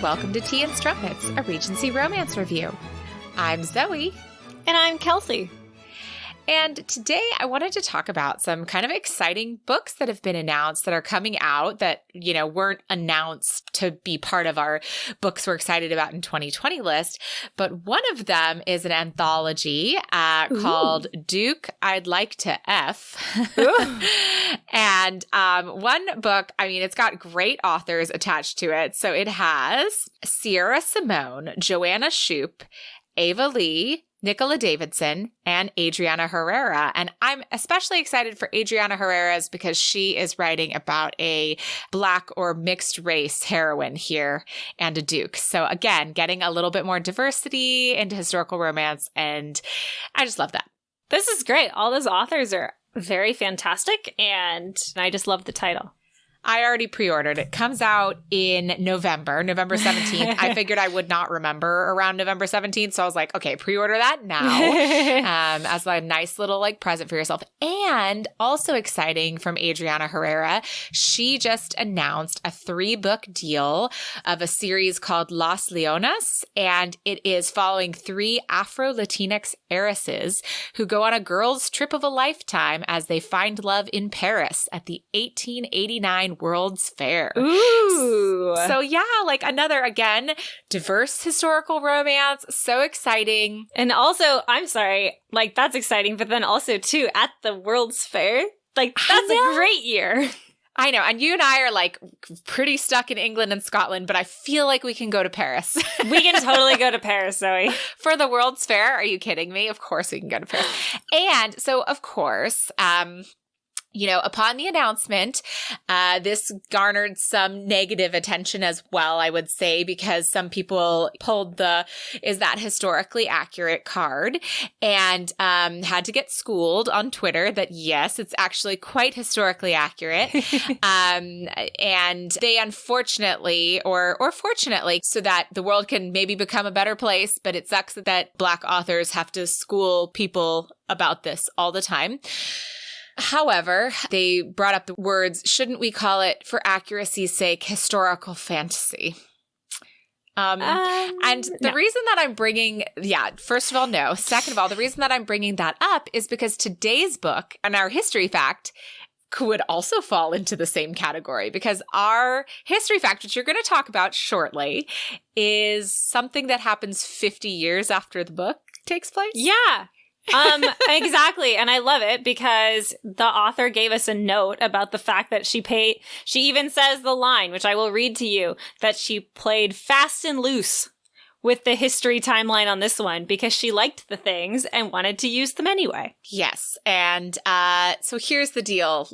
welcome to Tea and Strumpets, a Regency romance review. I'm Zoe. And I'm Kelsey. And today I wanted to talk about some kind of exciting books that have been announced that are coming out that, weren't announced to be part of our books we're excited about in 2020 list. But one of them is an anthology called Duke, I'd Like to F. And one book, it's got great authors attached to it. So it has Sierra Simone, Joanna Shoup, Ava Lee, Nicola Davidson, and Adriana Herrera. And I'm especially excited for Adriana Herrera's because she is writing about a Black or mixed race heroine here and a Duke. So again, getting a little bit more diversity into historical romance. And I just love that. This is great. All those authors are very fantastic. And I just love the title. I already pre-ordered. It comes out in November 17th. I figured I would not remember around November 17th. So I was like, okay, pre-order that now as a nice little present for yourself. And also exciting from Adriana Herrera, she just announced a 3-book deal of a series called Las Leonas. And it is following 3 Afro-Latinx heiresses who go on a girls' trip of a lifetime as they find love in Paris at the 1889 World's Fair. Ooh. So yeah, another, again, diverse historical romance. So exciting. And also, I'm sorry, that's exciting, but then also too, at the World's Fair, that's a great year. I know. And you and I are pretty stuck in England and Scotland, but I feel like we can go to Paris. We can totally go to Paris, Zoe. For the World's Fair? Are you kidding me? Of course we can go to Paris. And so, of course, upon the announcement, this garnered some negative attention as well, I would say, because some people pulled is that historically accurate card and had to get schooled on Twitter that, yes, it's actually quite historically accurate. And they unfortunately, or fortunately, so that the world can maybe become a better place, but it sucks that Black authors have to school people about this all the time. However, they brought up the words, shouldn't we call it, for accuracy's sake, historical fantasy? And the reason that I'm bringing, first of all, no. Second of all, the reason that I'm bringing that up is because today's book and our history fact could also fall into the same category, because our history fact, which you're going to talk about shortly, is something that happens 50 years after the book takes place. Yeah. Exactly. And I love it because the author gave us a note about the fact that she even says the line, which I will read to you, that she played fast and loose with the history timeline on this one because she liked the things and wanted to use them anyway. Yes. And so here's the deal.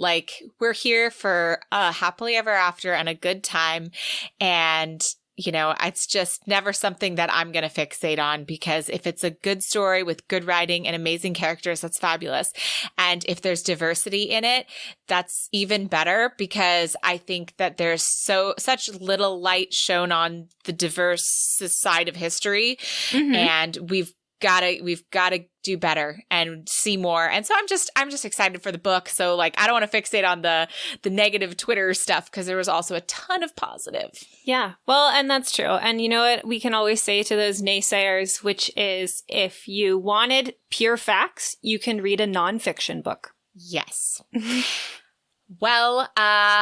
We're here for happily ever after and a good time. And it's just never something that I'm going to fixate on, because if it's a good story with good writing and amazing characters, that's fabulous. And if there's diversity in it, that's even better, because I think that there's such little light shown on the diverse side of history. Mm-hmm. And we've got to do better and see more. And so I'm just excited for the book. So I don't want to fixate on the negative Twitter stuff, because there was also a ton of positive. Yeah. Well, and that's true. And you know what we can always say to those naysayers, which is, if you wanted pure facts, you can read a nonfiction book. Yes. Well,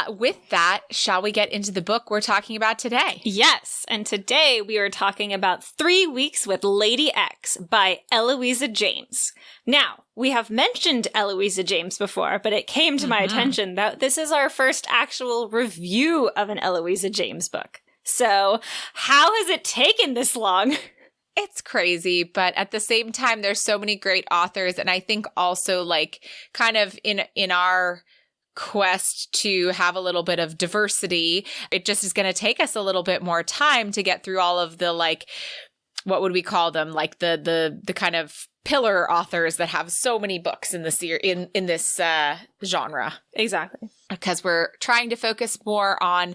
with that, shall we get into the book we're talking about today? Yes, and today we are talking about 3 Weeks with Lady X by Eloisa James. Now, we have mentioned Eloisa James before, but it came to my attention that this is our first actual review of an Eloisa James book. So, how has it taken this long? It's crazy, but at the same time, there's so many great authors, and I think also kind of in our quest to have a little bit of diversity, it just is going to take us a little bit more time to get through all of the what would we call them, the kind of pillar authors that have so many books in this in this genre. Exactly. Because we're trying to focus more on,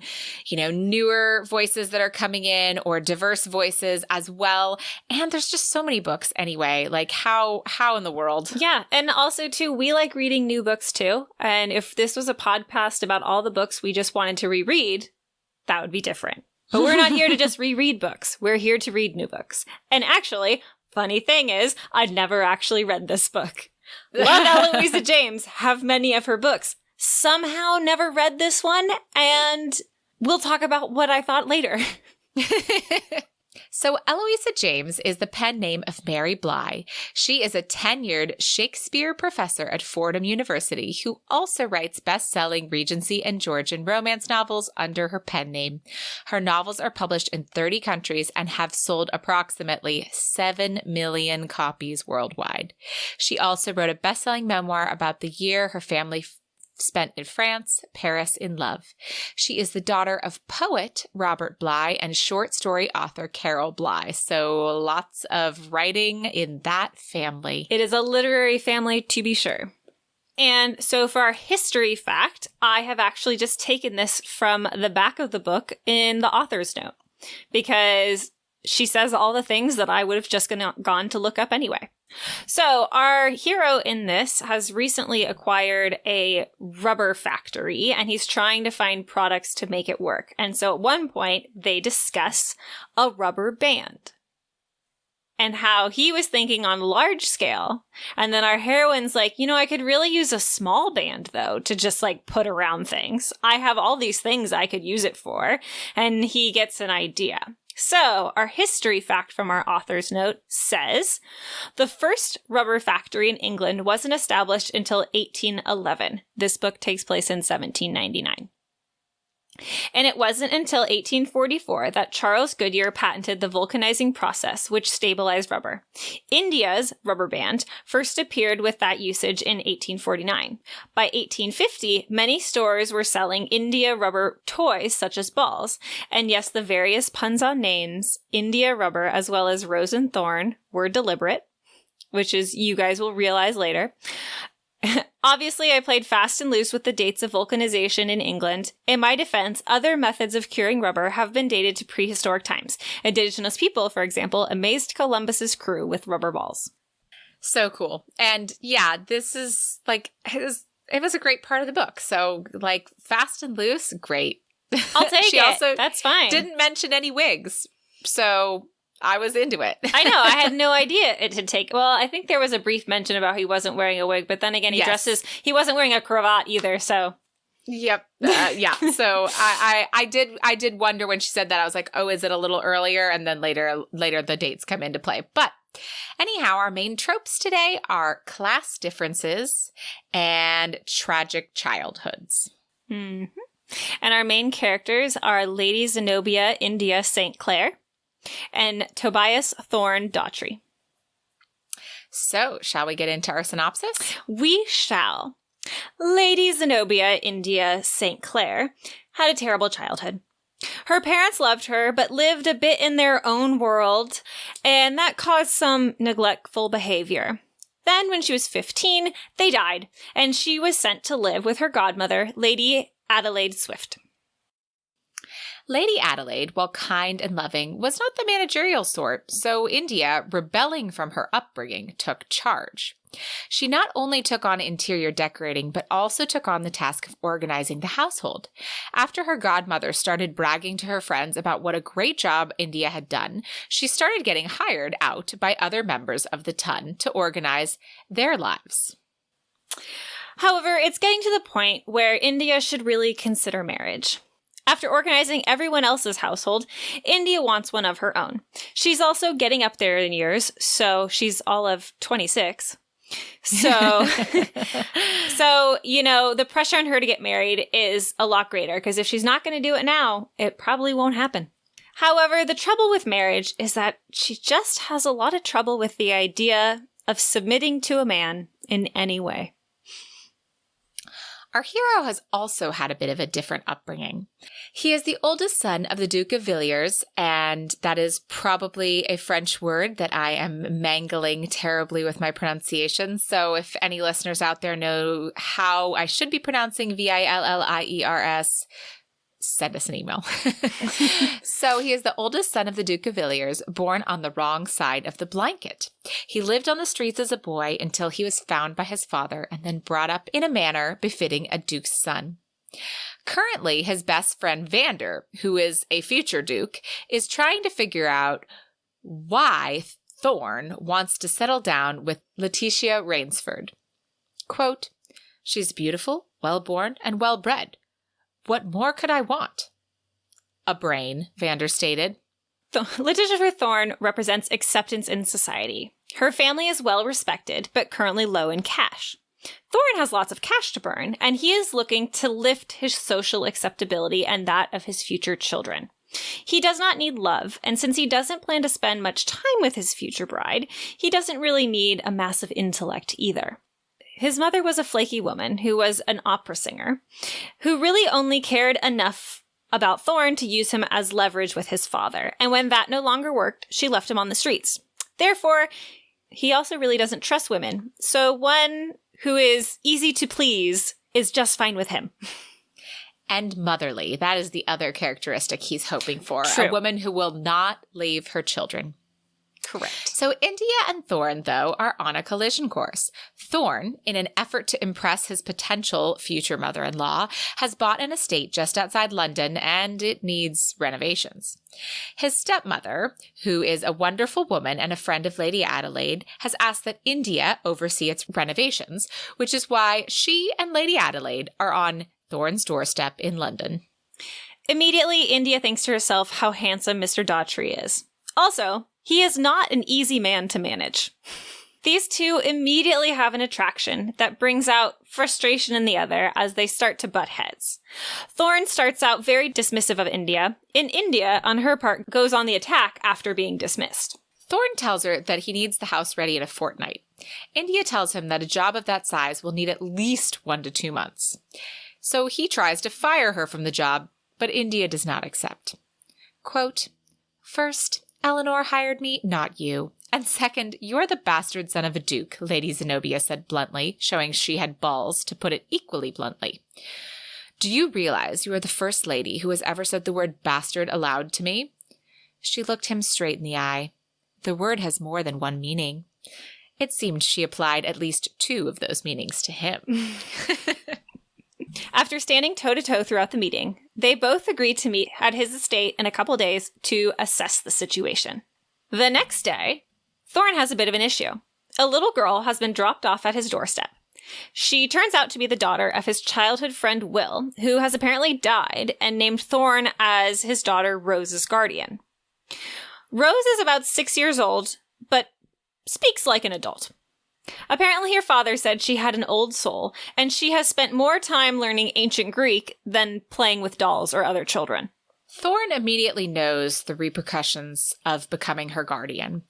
newer voices that are coming in, or diverse voices as well. And there's just so many books anyway. How in the world? Yeah. And also too, we like reading new books too. And if this was a podcast about all the books we just wanted to reread, that would be different. But we're not here to just reread books. We're here to read new books. And actually, funny thing is, I'd never actually read this book. Love Eloisa James, have many of her books. Somehow never read this one, and we'll talk about what I thought later. So Eloisa James is the pen name of Mary Bly. She is a tenured Shakespeare professor at Fordham University who also writes best-selling Regency and Georgian romance novels under her pen name. Her novels are published in 30 countries and have sold approximately 7 million copies worldwide. She also wrote a best-selling memoir about the year her family spent in France, Paris in love. She is the daughter of poet Robert Bly and short story author Carol Bly. So lots of writing in that family. It is a literary family, to be sure. And so for our history fact, I have actually just taken this from the back of the book in the author's note, because she says all the things that I would have just gone to look up anyway. So our hero in this has recently acquired a rubber factory, and he's trying to find products to make it work. And so at one point, they discuss a rubber band and how he was thinking on large scale. And then our heroine's like, I could really use a small band, though, to just put around things. I have all these things I could use it for. And he gets an idea. So, our history fact from our author's note says, the first rubber factory in England wasn't established until 1811. This book takes place in 1799. And it wasn't until 1844 that Charles Goodyear patented the vulcanizing process, which stabilized rubber. India's rubber band first appeared with that usage in 1849. By 1850, many stores were selling India rubber toys, such as balls. And yes, the various puns on names, India rubber as well as rose and thorn, were deliberate, which is you guys will realize later. Obviously, I played fast and loose with the dates of vulcanization in England. In my defense, other methods of curing rubber have been dated to prehistoric times. Indigenous people, for example, amazed Columbus's crew with rubber balls. So cool. And yeah, this is it was a great part of the book. So fast and loose, great. I'll take she it. Also That's fine. Didn't mention any wigs. So I was into it. I know. I had no idea it had taken. Well, I think there was a brief mention about he wasn't wearing a wig, but then again, he wasn't wearing a cravat either. So, yep, yeah. So I did wonder when she said that. I was like, oh, is it a little earlier? And then later the dates come into play. But anyhow, our main tropes today are class differences and tragic childhoods. Mm-hmm. And our main characters are Lady Zenobia India St. Clair and Tobias Thorn Daughtry. So, shall we get into our synopsis? We shall. Lady Zenobia India St. Clair had a terrible childhood. Her parents loved her, but lived a bit in their own world, and that caused some neglectful behavior. Then, when she was 15, they died, and she was sent to live with her godmother, Lady Adelaide Swift. Lady Adelaide, while kind and loving, was not the managerial sort, so India, rebelling from her upbringing, took charge. She not only took on interior decorating, but also took on the task of organizing the household. After her godmother started bragging to her friends about what a great job India had done, she started getting hired out by other members of the ton to organize their lives. However, it's getting to the point where India should really consider marriage. After organizing everyone else's household, India wants one of her own. She's also getting up there in years, so she's all of 26. So, the pressure on her to get married is a lot greater, because if she's not going to do it now, it probably won't happen. However, the trouble with marriage is that she just has a lot of trouble with the idea of submitting to a man in any way. Our hero has also had a bit of a different upbringing. He is the oldest son of the Duke of Villiers, and that is probably a French word that I am mangling terribly with my pronunciation. So if any listeners out there know how I should be pronouncing Villiers, send us an email. So he is the oldest son of the Duke of Villiers, born on the wrong side of the blanket. He lived on the streets as a boy until he was found by his father and then brought up in a manner befitting a duke's son. Currently, his best friend Vander, who is a future duke, is trying to figure out why Thorn wants to settle down with Letitia Rainsford. Quote, "She's beautiful, well-born, and well-bred. What more could I want?" "A brain," Vander stated. Letitia Thorn represents acceptance in society. Her family is well respected, but currently low in cash. Thorn has lots of cash to burn, and he is looking to lift his social acceptability and that of his future children. He does not need love, and since he doesn't plan to spend much time with his future bride, he doesn't really need a massive intellect either. His mother was a flaky woman who was an opera singer, who really only cared enough about Thorn to use him as leverage with his father, and when that no longer worked, she left him on the streets. Therefore, he also really doesn't trust women, so one who is easy to please is just fine with him. And motherly. That is the other characteristic he's hoping for. True. A woman who will not leave her children. Correct. So India and Thorn, though, are on a collision course. Thorn, in an effort to impress his potential future mother-in-law, has bought an estate just outside London, and it needs renovations. His stepmother, who is a wonderful woman and a friend of Lady Adelaide, has asked that India oversee its renovations, which is why she and Lady Adelaide are on Thorn's doorstep in London. Immediately, India thinks to herself how handsome Mr. Daughtry is. Also, he is not an easy man to manage. These two immediately have an attraction that brings out frustration in the other as they start to butt heads. Thorn starts out very dismissive of India, and India, on her part, goes on the attack after being dismissed. Thorn tells her that he needs the house ready in a fortnight. India tells him that a job of that size will need at least 1 to 2 months. So he tries to fire her from the job, but India does not accept. Quote, "First, Eleanor hired me, not you. And second, you're the bastard son of a duke," Lady Zenobia said bluntly, showing she had balls to put it equally bluntly. "Do you realize you are the first lady who has ever said the word bastard aloud to me?" She looked him straight in the eye. The word has more than one meaning. It seemed she applied at least 2 of those meanings to him. After standing toe-to-toe throughout the meeting, they both agreed to meet at his estate in a couple days to assess the situation. The next day, Thorn has a bit of an issue. A little girl has been dropped off at his doorstep. She turns out to be the daughter of his childhood friend Will, who has apparently died and named Thorn as his daughter Rose's guardian. Rose is about 6 years old, but speaks like an adult. Apparently her father said she had an old soul, and she has spent more time learning ancient Greek than playing with dolls or other children. Thorn immediately knows the repercussions of becoming her guardian.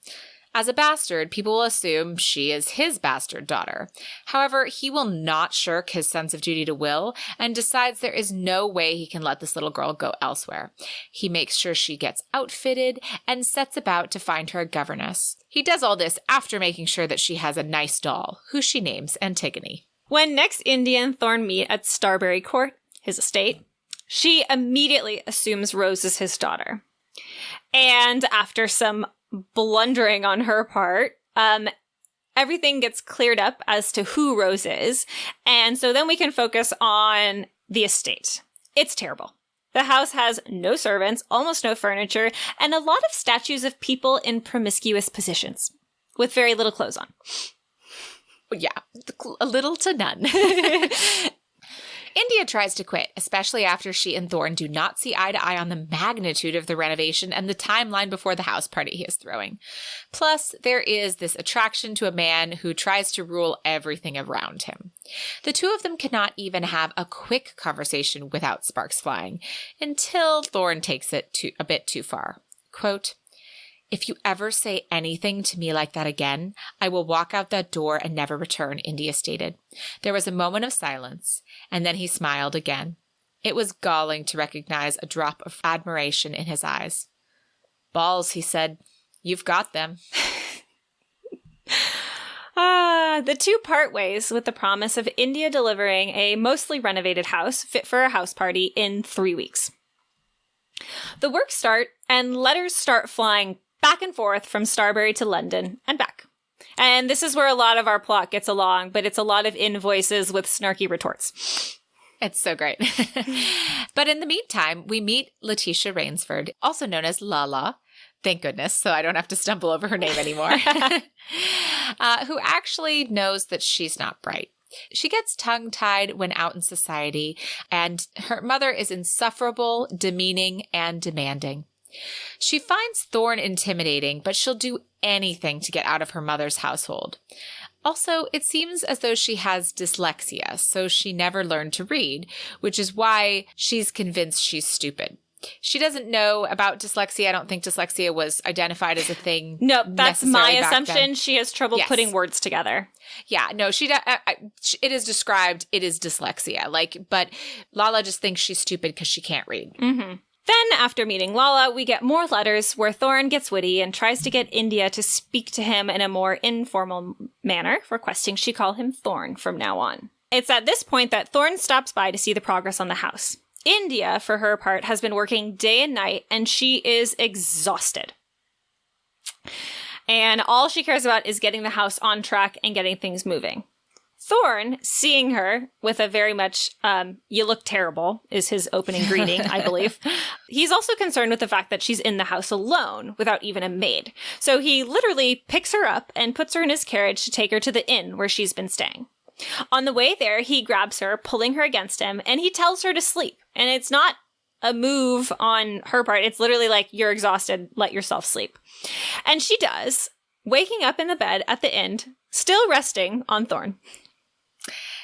As a bastard, people will assume she is his bastard daughter. However, he will not shirk his sense of duty to Will and decides there is no way he can let this little girl go elsewhere. He makes sure she gets outfitted and sets about to find her a governess. He does all this after making sure that she has a nice doll, who she names Antigone. When next India and Thorn meet at Starbury Court, his estate, she immediately assumes Rose is his daughter. And after some blundering on her part, everything gets cleared up as to who Rose is, and so then we can focus on the estate. It's terrible. The house has no servants, almost no furniture, and a lot of statues of people in promiscuous positions, with very little clothes on. Yeah, a little to none. India tries to quit, especially after she and Thorn do not see eye to eye on the magnitude of the renovation and the timeline before the house party he is throwing. Plus, there is this attraction to a man who tries to rule everything around him. The two of them cannot even have a quick conversation without sparks flying, until Thorn takes it a bit too far. Quote, "If you ever say anything to me like that again, I will walk out that door and never return," India stated. There was a moment of silence, and then he smiled again. It was galling to recognize a drop of admiration in his eyes. "Balls," he said. "You've got them." The two part ways with the promise of India delivering a mostly renovated house fit for a house party in 3 weeks. The work start, and letters start flying back and forth from Starbury to London and back. And this is where a lot of our plot gets along, but it's a lot of invoices with snarky retorts. It's so great. But in the meantime, we meet Letitia Rainsford, also known as Lala. Thank goodness, so I don't have to stumble over her name anymore. Who actually knows that she's not bright. She gets tongue-tied when out in society, and her mother is insufferable, demeaning, and demanding. She finds Thorn intimidating, but she'll do anything to get out of her mother's household. Also, it seems as though she has dyslexia, so she never learned to read, which is why she's convinced she's stupid. She doesn't know about dyslexia. I don't think dyslexia was identified as a thing. No, that's my assumption. Then. She has trouble putting words together. Yeah, no, it is described, it is dyslexia. But Lala just thinks she's stupid because she can't read. Mm-hmm. Then, after meeting Lala, we get more letters where Thorn gets witty and tries to get India to speak to him in a more informal manner, requesting she call him Thorn from now on. It's at this point that Thorn stops by to see the progress on the house. India, for her part, has been working day and night, and she is exhausted. And all she cares about is getting the house on track and getting things moving. Thorn, seeing her with a very much, you look terrible, is his opening greeting, I believe. He's also concerned with the fact that she's in the house alone without even a maid. So he literally picks her up and puts her in his carriage to take her to the inn where she's been staying. On the way there, he grabs her, pulling her against him, and he tells her to sleep. And it's not a move on her part. It's literally like, you're exhausted, let yourself sleep. And she does, waking up in the bed at the end, still resting on Thorn.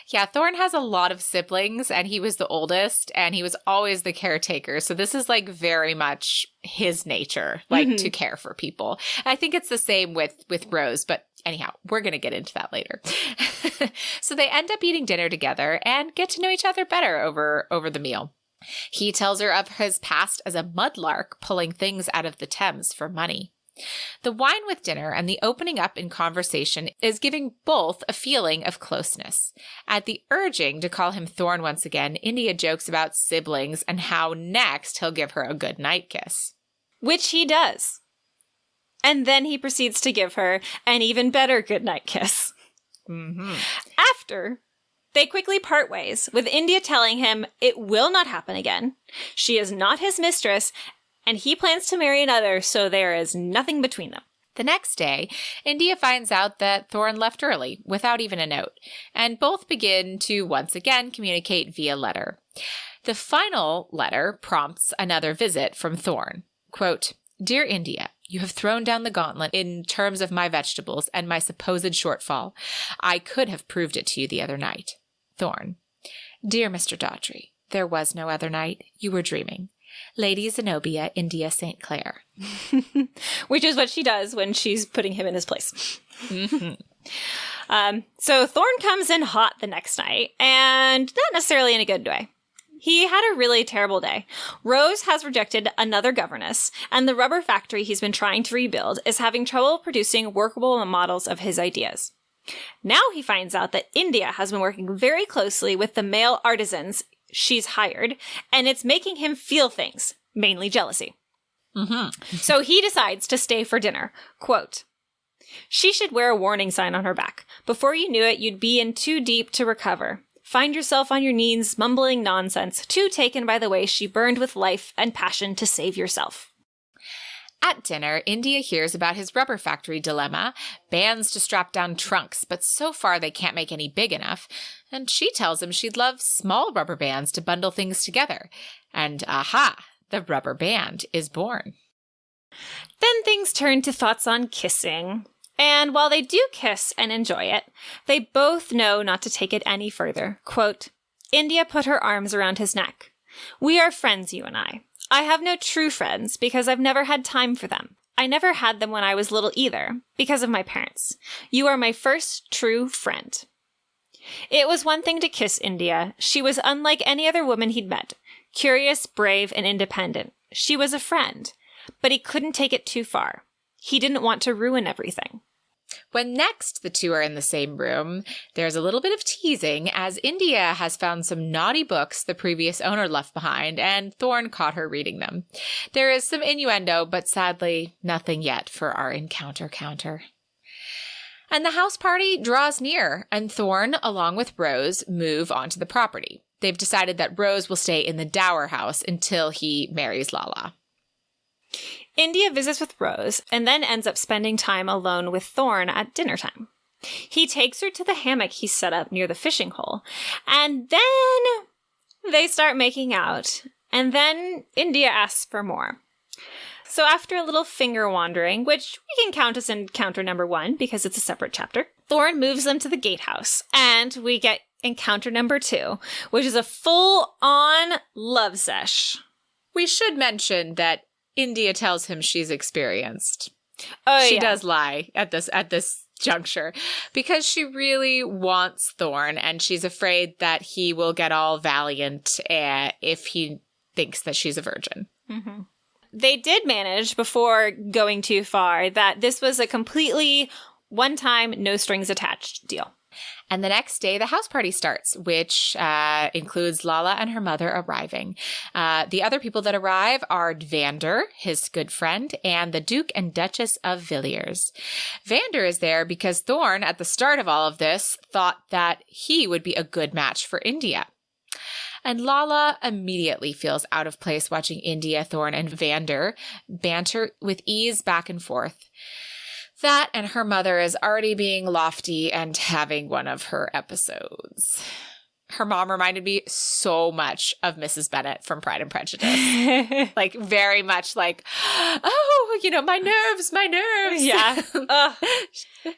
Yeah, Thorn has a lot of siblings, and he was the oldest, and he was always the caretaker. So this is like very much his nature, like to care for people. I think it's the same with Rose, but anyhow, we're going to get into that later. So they end up eating dinner together and get to know each other better over the meal. He tells her of his past as a mudlark pulling things out of the Thames for money. The wine with dinner and the opening up in conversation is giving both a feeling of closeness. At the urging to call him Thorn once again, India jokes about siblings and how next he'll give her a good night kiss. Which he does. And then he proceeds to give her an even better goodnight kiss. Mm-hmm. After, they quickly part ways, with India telling him it will not happen again. She is not his mistress, and he plans to marry another, so there is nothing between them. The next day, India finds out that Thorn left early, without even a note, and both begin to once again communicate via letter. The final letter prompts another visit from Thorn. Quote, "Dear India, you have thrown down the gauntlet in terms of my vegetables and my supposed shortfall. I could have proved it to you the other night. Thorn. Dear Mr. Daughtry, there was no other night. You were dreaming. Lady Zenobia, India St. Clair." Which is what she does when she's putting him in his place. Mm-hmm. So Thorn comes in hot the next night, and not necessarily in a good way. He had a really terrible day. Rose has rejected another governess, and the rubber factory he's been trying to rebuild is having trouble producing workable models of his ideas. Now he finds out that India has been working very closely with the male artisans she's hired, and it's making him feel things, mainly jealousy. Mm-hmm. So he decides to stay for dinner. Quote, "She should wear a warning sign on her back. Before you knew it, you'd be in too deep to recover. Find yourself on your knees, mumbling nonsense, too taken by the way she burned with life and passion to save yourself." At dinner, India hears about his rubber factory dilemma, bands to strap down trunks, but so far they can't make any big enough, and she tells him she'd love small rubber bands to bundle things together. And aha, the rubber band is born. Then things turn to thoughts on kissing. And while they do kiss and enjoy it, they both know not to take it any further. Quote, "India put her arms around his neck. We are friends, you and I. I have no true friends because I've never had time for them. I never had them when I was little either, because of my parents. You are my first true friend." It was one thing to kiss India. She was unlike any other woman he'd met. Curious, brave, and independent. She was a friend. But he couldn't take it too far. He didn't want to ruin everything. When next the two are in the same room, there's a little bit of teasing as India has found some naughty books the previous owner left behind, and Thorn caught her reading them. There is some innuendo, but sadly, nothing yet for our encounter counter. And the house party draws near, and Thorn, along with Rose, move onto the property. they've decided that Rose will stay in the dower house until he marries Lala. India visits with Rose and then ends up spending time alone with Thorn at dinner time. He takes her to the hammock he set up near the fishing hole, and then they start making out, and then India asks for more. So after a little finger wandering, which we can count as encounter number 1 because it's a separate chapter, Thorn moves them to the gatehouse, and we get encounter number 2, which is a full-on love sesh. We should mention that India tells him she's experienced. Oh, she yeah. does lie at this juncture because she really wants Thorn, and she's afraid that he will get all valiant if he thinks that she's a virgin. Mm-hmm. They did manage, before going too far, that this was a completely one-time, no-strings-attached deal. And the next day, the house party starts, which includes Lala and her mother arriving. The other people that arrive are Vander, his good friend, and the Duke and Duchess of Villiers. Vander is there because Thorn, at the start of all of this, thought that he would be a good match for India. And Lala immediately feels out of place watching India, Thorn, and Vander banter with ease back and forth. That and her mother is already being lofty and having one of her episodes. Her mom reminded me so much of Mrs. Bennet from Pride and Prejudice. Like, very much like, oh, my nerves. Yeah.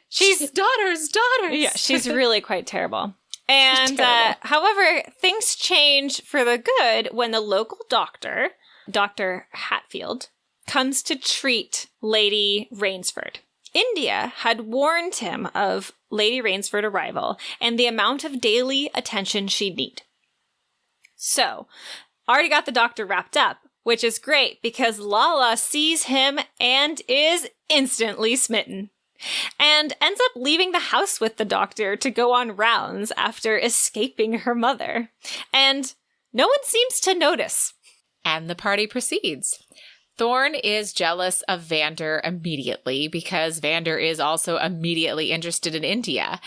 She's daughters. Yeah, she's really quite terrible. And, however, things change for the good when the local doctor, Dr. Hatfield, comes to treat Lady Rainsford. India had warned him of Lady Rainsford's arrival and the amount of daily attention she'd need. So, already got the doctor wrapped up, which is great because Lala sees him and is instantly smitten. And ends up leaving the house with the doctor to go on rounds after escaping her mother. And no one seems to notice. And the party proceeds. Thorn is jealous of Vander immediately because Vander is also immediately interested in India.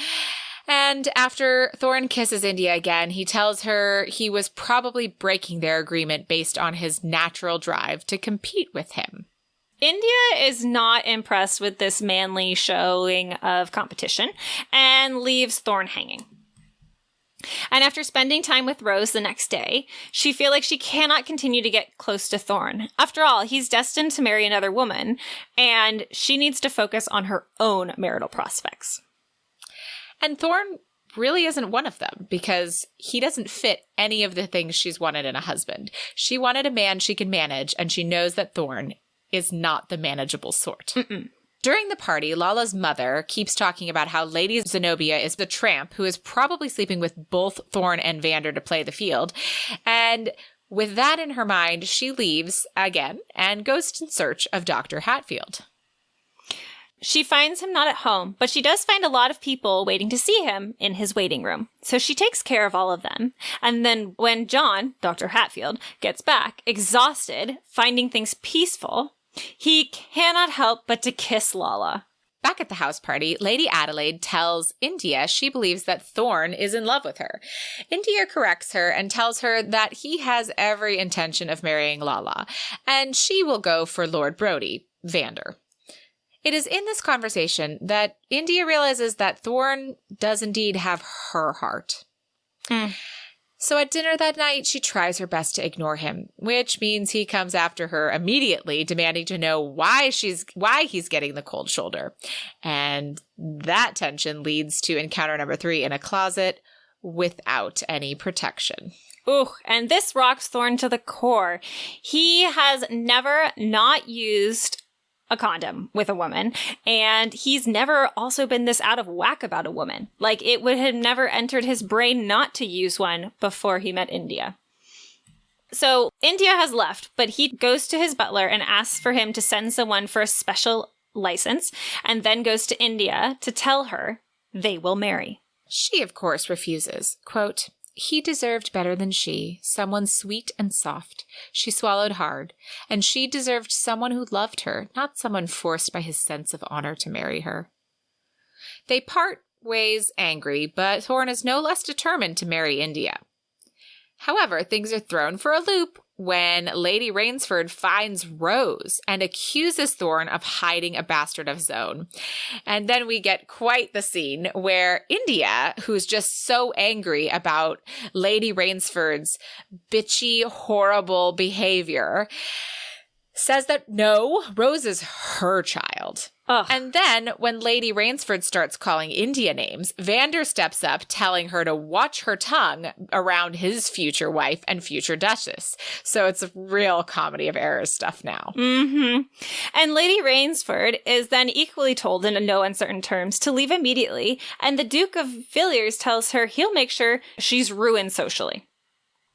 And after Thorn kisses India again, he tells her he was probably breaking their agreement based on his natural drive to compete with him. India is not impressed with this manly showing of competition and leaves Thorn hanging. And after spending time with Rose the next day, she feels like she cannot continue to get close to Thorn. After all, he's destined to marry another woman, and she needs to focus on her own marital prospects. And Thorn really isn't one of them because he doesn't fit any of the things she's wanted in a husband. She wanted a man she can manage, and she knows that Thorn is not the manageable sort. Mm-mm. During the party, Lala's mother keeps talking about how Lady Zenobia is the tramp who is probably sleeping with both Thorn and Vander to play the field. And with that in her mind, she leaves again and goes in search of Dr. Hatfield. She finds him not at home, but she does find a lot of people waiting to see him in his waiting room. So she takes care of all of them. And then when John, Dr. Hatfield, gets back, exhausted, finding things peaceful, he cannot help but to kiss Lala. Back at the house party, Lady Adelaide tells India she believes that Thorn is in love with her. India corrects her and tells her that he has every intention of marrying Lala, and she will go for Lord Brodie, Vander. It is in this conversation that India realizes that Thorn does indeed have her heart. So at dinner that night, she tries her best to ignore him, which means he comes after her immediately, demanding to know why he's getting the cold shoulder. And that tension leads to encounter number 3 in a closet without any protection. Ooh, and this rocks Thorn to the core. He has never not used a condom with a woman, and he's never also been this out of whack about a woman. Like, it would have never entered his brain not to use one before he met India. So India has left, but he goes to his butler and asks for him to send someone for a special license, and then goes to India to tell her they will marry. She, of course, refuses. Quote, "He deserved better than she, someone sweet and soft. She swallowed hard, and she deserved someone who loved her, not someone forced by his sense of honor to marry her." They part ways angry, but Thorn is no less determined to marry India. However, things are thrown for a loop when Lady Rainsford finds Rose and accuses Thorn of hiding a bastard of his own. And then we get quite the scene where India, who's just so angry about Lady Rainsford's bitchy, horrible behavior, says that no, Rose is her child. Ugh. And then when Lady Rainsford starts calling India names, Vander steps up telling her to watch her tongue around his future wife and future Duchess. So it's a real comedy of errors stuff now. Mm-hmm. And Lady Rainsford is then equally told in no uncertain terms to leave immediately, and the Duke of Villiers tells her he'll make sure she's ruined socially.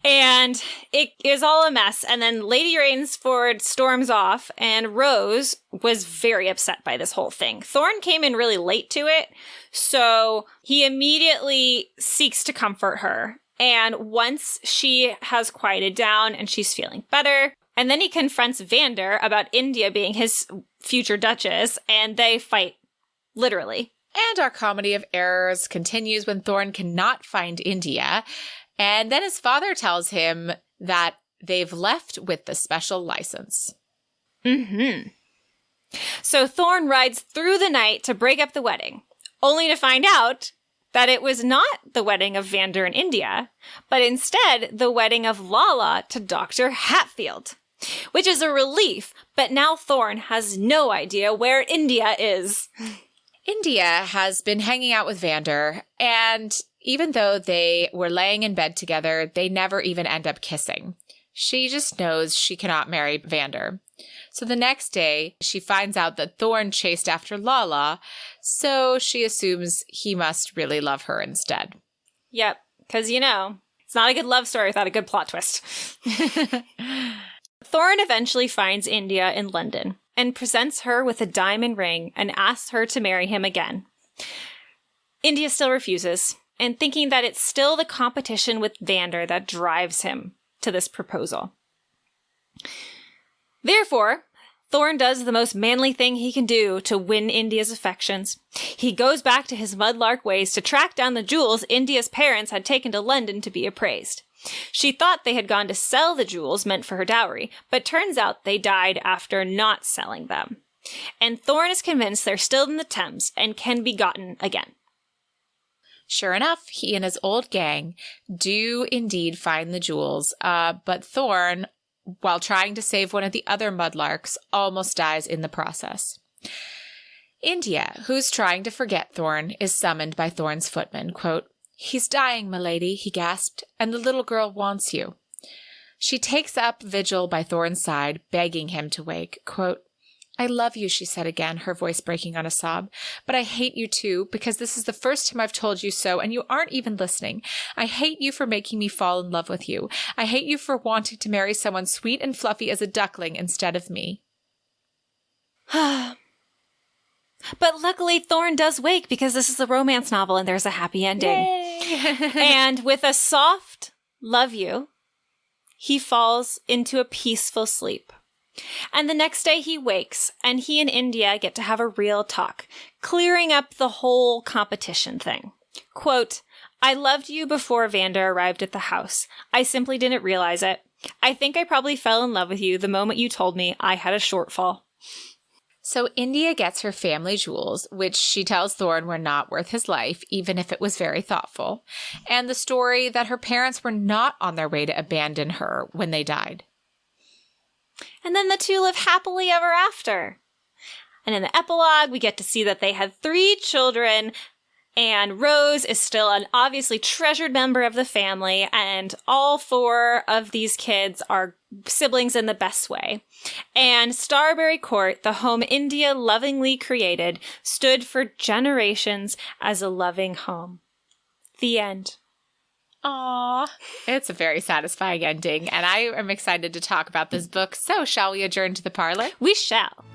And it is all a mess. And then Lady Rainsford storms off, and Rose was very upset by this whole thing. Thorn came in really late to it, so he immediately seeks to comfort her. And once she has quieted down and she's feeling better, and then he confronts Vander about India being his future Duchess, and they fight, literally. And our comedy of errors continues when Thorn cannot find India. And then his father tells him that they've left with the special license. Mm-hmm. So Thorn rides through the night to break up the wedding, only to find out that it was not the wedding of Vander and India, but instead the wedding of Lala to Dr. Hatfield, which is a relief, but now Thorn has no idea where India is. India has been hanging out with Vander, and even though they were laying in bed together, they never even end up kissing. She just knows she cannot marry Vander. So the next day, she finds out that Thorn chased after Lala, so she assumes he must really love her instead. Yep, because, it's not a good love story without a good plot twist. Thorn eventually finds India in London and presents her with a diamond ring and asks her to marry him again. India still refuses, and thinking that it's still the competition with Vander that drives him to this proposal. Therefore, Thorn does the most manly thing he can do to win India's affections. He goes back to his mudlark ways to track down the jewels India's parents had taken to London to be appraised. She thought they had gone to sell the jewels meant for her dowry, but turns out they died after not selling them. And Thorn is convinced they're still in the Thames and can be gotten again. Sure enough, he and his old gang do indeed find the jewels, but Thorn, while trying to save one of the other mudlarks, almost dies in the process. India, who's trying to forget Thorn, is summoned by Thorn's footman. Quote, "He's dying, milady," he gasped, "and the little girl wants you." She takes up vigil by Thorn's side, begging him to wake. Quote, "I love you," she said again, her voice breaking on a sob, "but I hate you too, because this is the first time I've told you so, and you aren't even listening. I hate you for making me fall in love with you. I hate you for wanting to marry someone sweet and fluffy as a duckling instead of me." But luckily, Thorn does wake because this is a romance novel and there's a happy ending. And with a soft "love you," he falls into a peaceful sleep. And the next day he wakes, and he and India get to have a real talk, clearing up the whole competition thing. Quote, "I loved you before Vander arrived at the house. I simply didn't realize it. I think I probably fell in love with you the moment you told me I had a shortfall." So India gets her family jewels, which she tells Thorn were not worth his life, even if it was very thoughtful, and the story that her parents were not on their way to abandon her when they died. And then the two live happily ever after. And in the epilogue, we get to see that they had 3 children, and Rose is still an obviously treasured member of the family, and all 4 of these kids are siblings in the best way. And Starbury Court, the home India lovingly created, stood for generations as a loving home. The end. Aww. It's a very satisfying ending, and I am excited to talk about this book. So shall we adjourn to the parlor? We shall.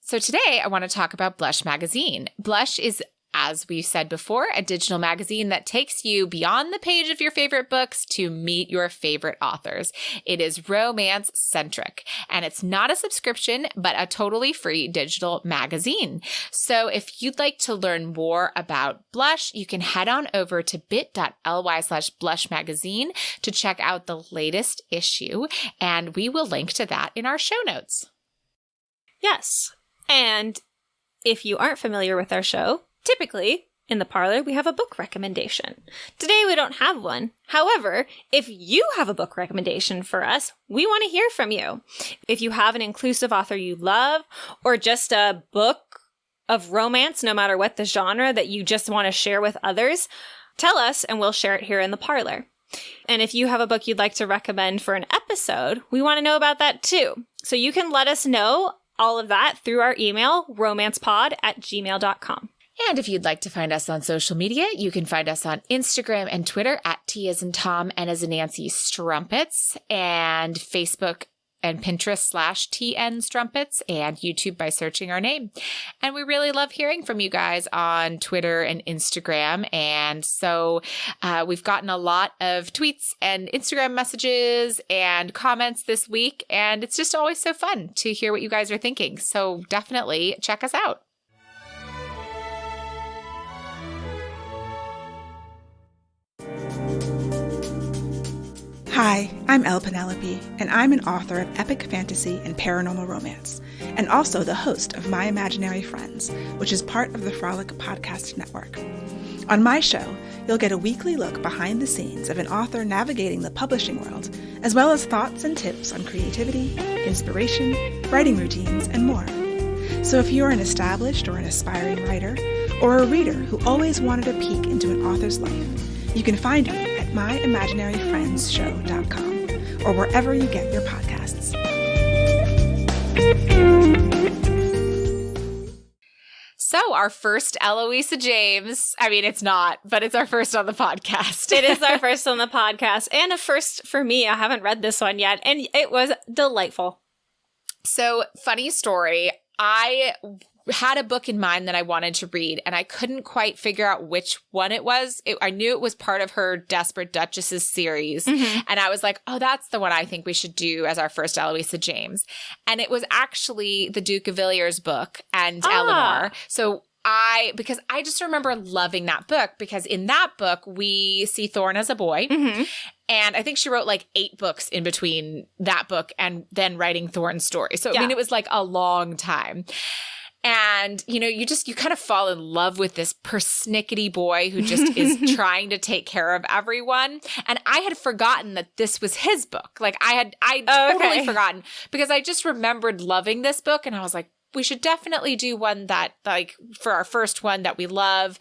So today I want to talk about Blush Magazine. Blush is as we said before, a digital magazine that takes you beyond the page of your favorite books to meet your favorite authors. It is romance-centric, and it's not a subscription, but a totally free digital magazine. So if you'd like to learn more about Blush, you can head on over to bit.ly/blushmagazine to check out the latest issue, and we will link to that in our show notes. Yes. And if you aren't familiar with our show, typically in the parlor, we have a book recommendation. Today, we don't have one. However, if you have a book recommendation for us, we want to hear from you. If you have an inclusive author you love, or just a book of romance, no matter what the genre, that you just want to share with others, tell us and we'll share it here in the parlor. And if you have a book you'd like to recommend for an episode, we want to know about that too. So you can let us know all of that through our email, romancepod@gmail.com. And if you'd like to find us on social media, you can find us on Instagram and Twitter at T as in Tom, N as in Nancy Strumpets, and Facebook and Pinterest /TN Strumpets, and YouTube by searching our name. And we really love hearing from you guys on Twitter and Instagram. And so we've gotten a lot of tweets and Instagram messages and comments this week. And it's just always so fun to hear what you guys are thinking. So definitely check us out. Hi, I'm Elle Penelope, and I'm an author of epic fantasy and paranormal romance, and also the host of My Imaginary Friends, which is part of the Frolic Podcast Network. On my show, you'll get a weekly look behind the scenes of an author navigating the publishing world, as well as thoughts and tips on creativity, inspiration, writing routines, and more. So if you're an established or an aspiring writer, or a reader who always wanted a peek into an author's life, you can find me at myimaginaryfriendsshow.com or wherever you get your podcasts. So our first Eloisa James, I mean, it's not, but it's our first on the podcast. It is our first on the podcast, and a first for me. I haven't read this one yet, and it was delightful. So, funny story. I had a book in mind that I wanted to read, and I couldn't quite figure out which one it was. I knew it was part of her Desperate Duchesses series, and I was like, oh, that's the one I think we should do as our first Eloisa James. And it was actually the Duke of Villiers book and Eleanor. So because I just remember loving that book, because in that book, we see Thorn as a boy. And I think she wrote like 8 books in between that book and then writing Thorn's story. So, I mean, it was like a long time. And, you know, you kind of fall in love with this persnickety boy who just is trying to take care of everyone. And I had forgotten that this was his book. Like I'd totally forgotten, because I just remembered loving this book. And I was like, we should definitely do one that, like, for our first one that we love.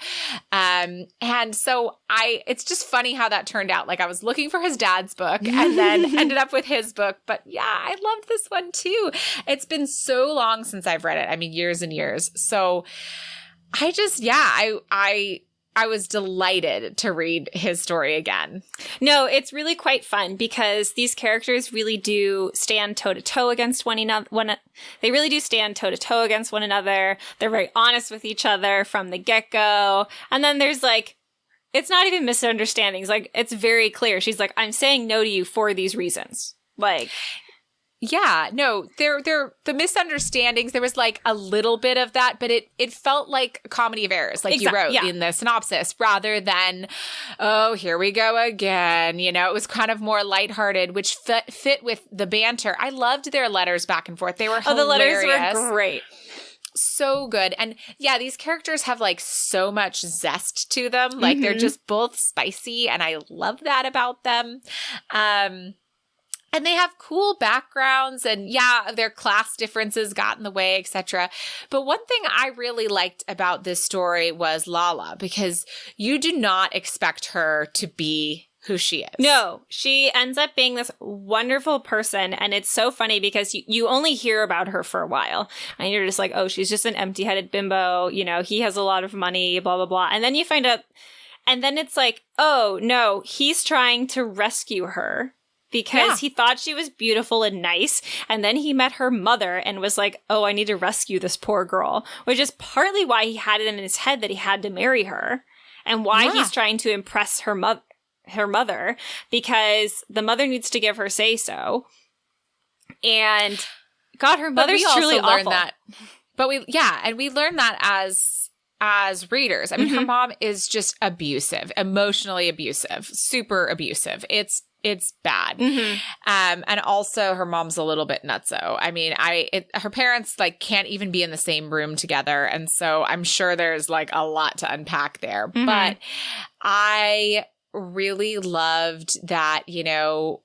And so it's just funny how that turned out. Like, I was looking for his dad's book and then ended up with his book. But yeah, I loved this one too. It's been so long since I've read it. I mean, years and years. So I was delighted to read his story again. No, it's really quite fun, because these characters really do stand toe-to-toe against one another. They really do stand toe-to-toe against one another. They're very honest with each other from the get-go. And then there's like, it's not even misunderstandings. Like, it's very clear. She's like, I'm saying no to you for these reasons. Like... Yeah, no, the misunderstandings, there was like a little bit of that, but it felt like a comedy of errors, like you wrote in the synopsis, rather than, oh, here we go again. You know, it was kind of more lighthearted, which fit with the banter. I loved their letters back and forth. They were hilarious. Oh, the letters were great. So good. And yeah, these characters have like so much zest to them. Like they're just both spicy, and I love that about them. And they have cool backgrounds, and yeah, their class differences got in the way, etc. But one thing I really liked about this story was Lala, because you do not expect her to be who she is. No, she ends up being this wonderful person, and it's so funny because you only hear about her for a while, and you're just like, oh, she's just an empty-headed bimbo, you know, he has a lot of money, blah, blah, blah. And then you find out, and then it's like, oh, no, he's trying to rescue her because he thought she was beautiful and nice. And then he met her mother and was like, oh, I need to rescue this poor girl, which is partly why he had it in his head that he had to marry her and why he's trying to impress her mother, because the mother needs to give her say so. And God, her mother's truly awful. But we learned that as readers. I mean, her mom is just abusive, emotionally abusive, super abusive. It's bad. And also her mom's a little bit nutso. I mean, her parents like can't even be in the same room together. And so I'm sure there's like a lot to unpack there. But I really loved that, you know,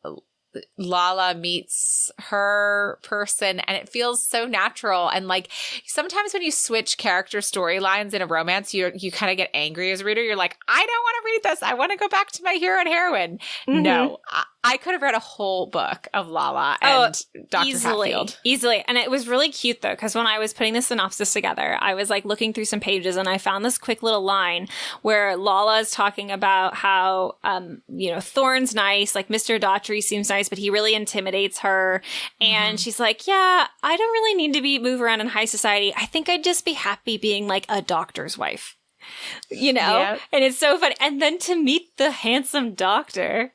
Lala meets her person and it feels so natural. And like sometimes when you switch character storylines in a romance, you kind of get angry as a reader. You're like, I don't want to read this. I want to go back to my hero and heroine. No, I could have read a whole book of Lala and Dr. Hatfield. Easily. And it was really cute though, because when I was putting the synopsis together, I was like looking through some pages and I found this quick little line where Lala is talking about how, you know, Thorn's nice, like Mr. Daughtry seems nice, but he really intimidates her. And she's like, yeah, I don't really need to move around in high society. I think I'd just be happy being like a doctor's wife, you know? Yep. And it's so funny. And then to meet the handsome doctor.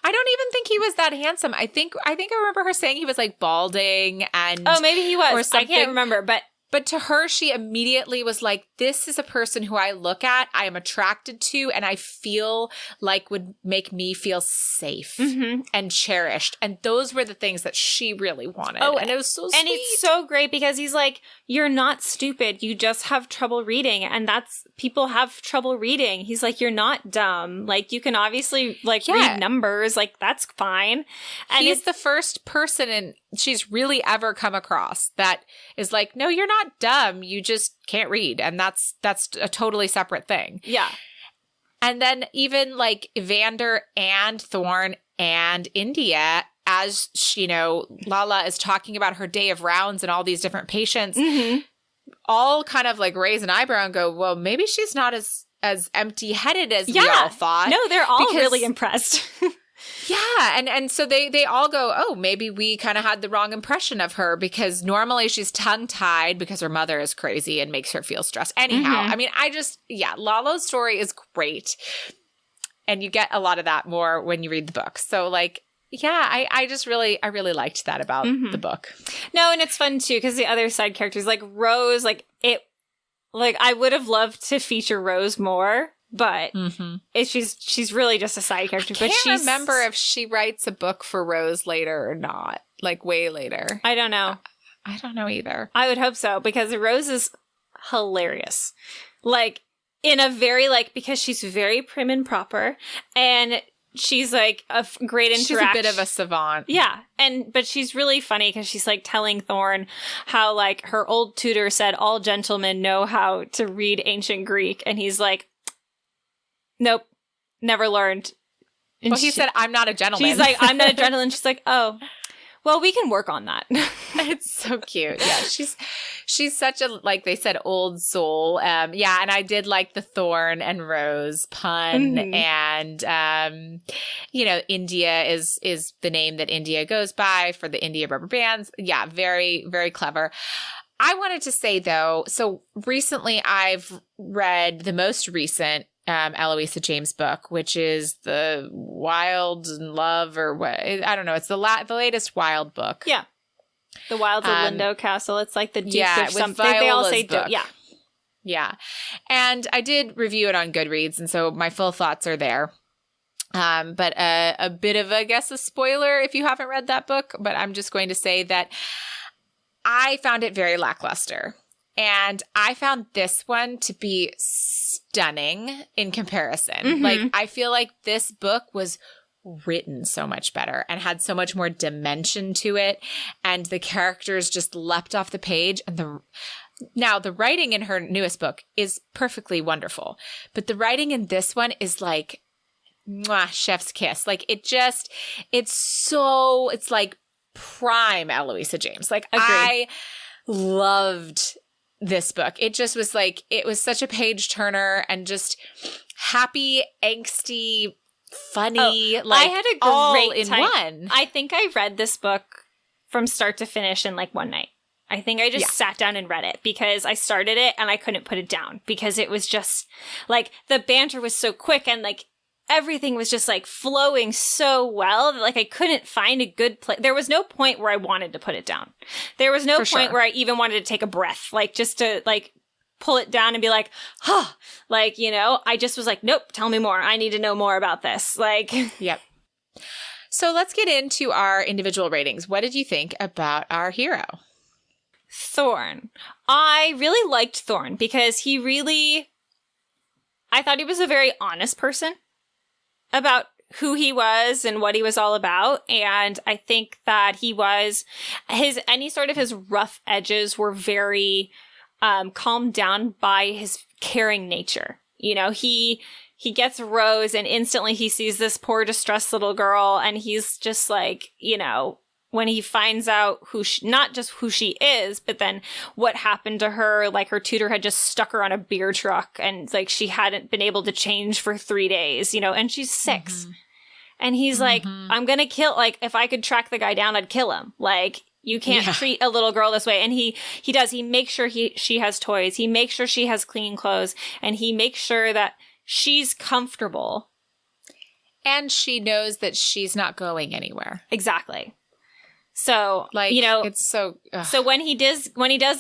I don't even think he was that handsome. I think I remember her saying he was like balding and maybe he was. Or something. I can't remember, But to her, she immediately was like, this is a person who I look at, I am attracted to, and I feel like would make me feel safe and cherished. And those were the things that she really wanted. Oh, and it was so sweet. And it's so great because he's like, you're not stupid. You just have trouble reading. And people have trouble reading. He's like, you're not dumb. Like, you can obviously read numbers. Like, that's fine. And he's the first person she's really ever come across that is like, no, you're not dumb. You just can't read. And that's a totally separate thing. Yeah. And then even like Evander and Thorn and India, as you know, Lala is talking about her day of rounds and all these different patients, all kind of like raise an eyebrow and go, well, maybe she's not as empty-headed as we all thought. No, they're all really impressed. Yeah. And so they all go, oh, maybe we kind of had the wrong impression of her because normally she's tongue-tied because her mother is crazy and makes her feel stressed. Anyhow, I mean, Lala's story is great. And you get a lot of that more when you read the book. So like, yeah, I really liked that about the book. No, and it's fun too because the other side characters like Rose, I would have loved to feature Rose more. But she's really just a side character. I can't remember if she writes a book for Rose later or not, like way later. I don't know. I don't know either. I would hope so because Rose is hilarious. Like in a very because she's very prim and proper and she's like a great interaction. She's a bit of a savant. Yeah. But she's really funny because she's like telling Thorn how like her old tutor said all gentlemen know how to read ancient Greek. And he's like, nope, never learned. And well, he said, I'm not a gentleman. She's like, I'm not a gentleman. She's like, oh, well, we can work on that. It's so cute. Yeah, she's such a, like they said, old soul. Yeah, and I did like the Thorn and Rose pun. And, you know, India is the name that India goes by for the India rubber bands. Yeah, very, very clever. I wanted to say, though, so recently I've read the most recent Eloisa James book, which is the Wild and Love or what, I don't know. It's the latest Wild book. Yeah. The Wilds of Lindo Castle. It's like the Duke of something. They all say book. Yeah. Yeah. And I did review it on Goodreads, and so my full thoughts are there. But a bit of, I guess, a spoiler if you haven't read that book, but I'm just going to say that I found it very lackluster. And I found this one to be stunning in comparison. Like, I feel like this book was written so much better and had so much more dimension to it. And the characters just leapt off the page. And now the writing in her newest book is perfectly wonderful. But the writing in this one is like, mwah, chef's kiss. Like, it's like prime Eloisa James. Like, agreed. I loved this book. It just was like, it was such a page turner and just happy, angsty, funny. I had a all great in time. one. I think I read this book from start to finish in like one night. I think I just sat down and read it because I started it and I couldn't put it down because it was just like the banter was so quick and like everything was just like flowing so well that like I couldn't find a good place. There was no point where I wanted to put it down. There was no point where I even wanted to take a breath, like just to like pull it down and be like, huh, like, you know, I just was like, nope, tell me more. I need to know more about this. Like, yep. So let's get into our individual ratings. What did you think about our hero? Thorn. I really liked Thorn because I thought he was a very honest person about who he was and what he was all about. And I think that any sort of his rough edges were very calmed down by his caring nature. You know, he gets Rose and instantly he sees this poor distressed little girl and he's just like, you know, when he finds out not just who she is, but then what happened to her, like her tutor had just stuck her on a beer truck and like she hadn't been able to change for 3 days, you know, and she's 6. Mm-hmm. And he's like, I'm going to kill, like, if I could track the guy down, I'd kill him. Like, you can't treat a little girl this way. And he does. He makes sure she has toys. He makes sure she has clean clothes. And he makes sure that she's comfortable. And she knows that she's not going anywhere. Exactly. So, like, you know, it's so. So when he does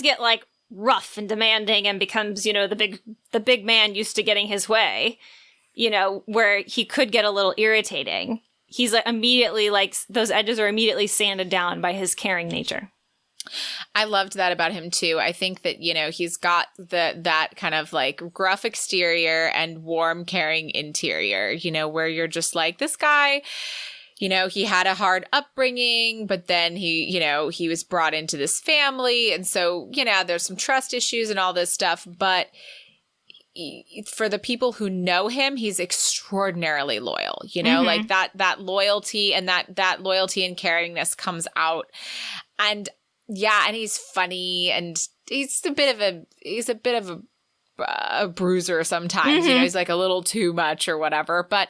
get like rough and demanding and becomes, you know, the big man used to getting his way, you know, where he could get a little irritating, he's like immediately like those edges are immediately sanded down by his caring nature. I loved that about him too. I think that, you know, he's got that kind of like gruff exterior and warm, caring interior, you know, where you're just like, this guy, you know, he had a hard upbringing, but then he was brought into this family. And so, you know, there's some trust issues and all this stuff. But for the people who know him, he's extraordinarily loyal, you know, like that loyalty and that loyalty and caringness comes out. And yeah, and he's funny and he's a bit of a bruiser sometimes, you know, he's like a little too much or whatever, but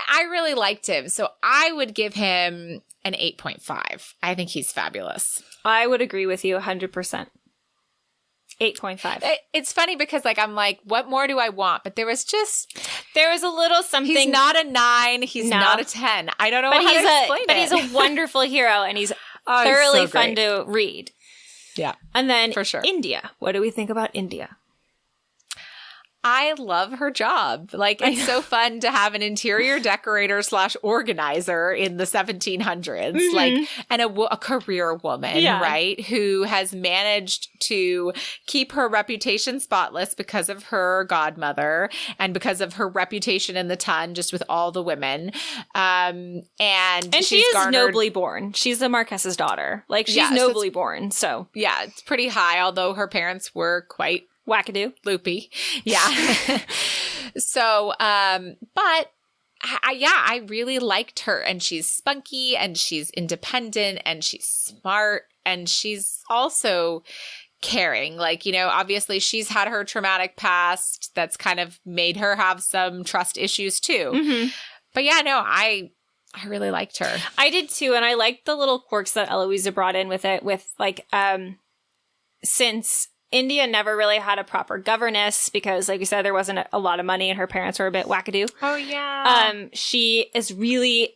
I really liked him. So I would give him an 8.5. I think he's fabulous. I would agree with you 100%. 8.5. It's funny because like, I'm like, what more do I want? But there was a little something. He's not a 9. He's not a 10. I don't know how to explain it. But he's a wonderful hero and he's thoroughly fun to read. Yeah. And then for sure. India. What do we think about India? I love her job. Like, it's so fun to have an interior decorator / organizer in the 1700s, like, and a career woman, right? Who has managed to keep her reputation spotless because of her godmother and because of her reputation in the ton, just with all the women. And she is nobly born. She's the Marquess's daughter. Like, she's nobly born. So yeah, it's pretty high, although her parents were quite wackadoo. Loopy. Yeah. So, but I really liked her, and she's spunky and she's independent and she's smart and she's also caring. Like, you know, obviously she's had her traumatic past that's kind of made her have some trust issues too. But yeah, no, I really liked her. I did too. And I liked the little quirks that Eloisa brought in with it, with like, since India never really had a proper governess because, like you said, there wasn't a lot of money and her parents were a bit wackadoo. Oh, yeah. She is really,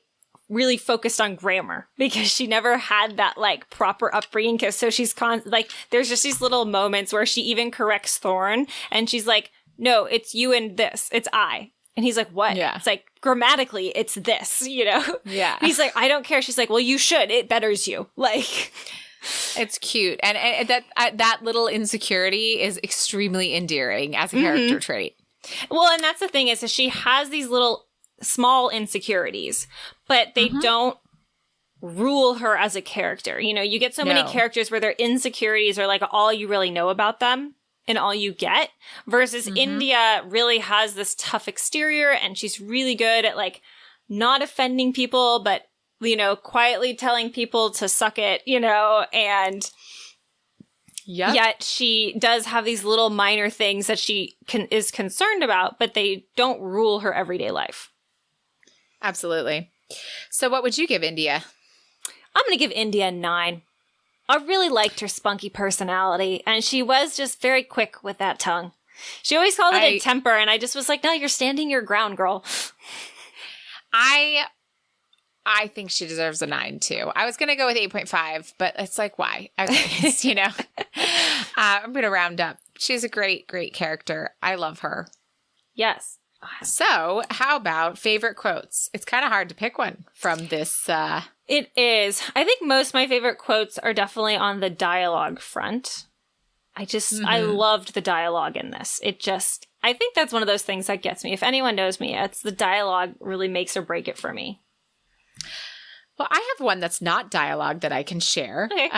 really focused on grammar because she never had that, like, proper upbringing. So she's like, there's just these little moments where she even corrects Thorn and she's like, no, it's you and this. It's I. And he's like, what? Yeah. It's like, grammatically, it's this, you know? Yeah. He's like, I don't care. She's like, well, you should. It betters you. Like... It's cute. And that little insecurity is extremely endearing as a character trait. Well, and that's the thing is that she has these little small insecurities, but they don't rule her as a character. You know, you get so many characters where their insecurities are like all you really know about them and all you get, versus India really has this tough exterior and she's really good at like not offending people, but you know, quietly telling people to suck it, you know, and yet she does have these little minor things that she is concerned about, but they don't rule her everyday life. Absolutely. So what would you give India? I'm going to give India a 9. I really liked her spunky personality, and she was just very quick with that tongue. She always called it a temper, and I just was like, no, you're standing your ground, girl. I think she deserves a 9, too. I was going to go with 8.5, but it's like, why? Okay, you know. I'm going to round up. She's a great, great character. I love her. Yes. So, how about favorite quotes? It's kind of hard to pick one from this. It is. I think most of my favorite quotes are definitely on the dialogue front. I loved the dialogue in this. I think that's one of those things that gets me. If anyone knows me, it's the dialogue really makes or break it for me. Well, I have one that's not dialogue that I can share. Okay.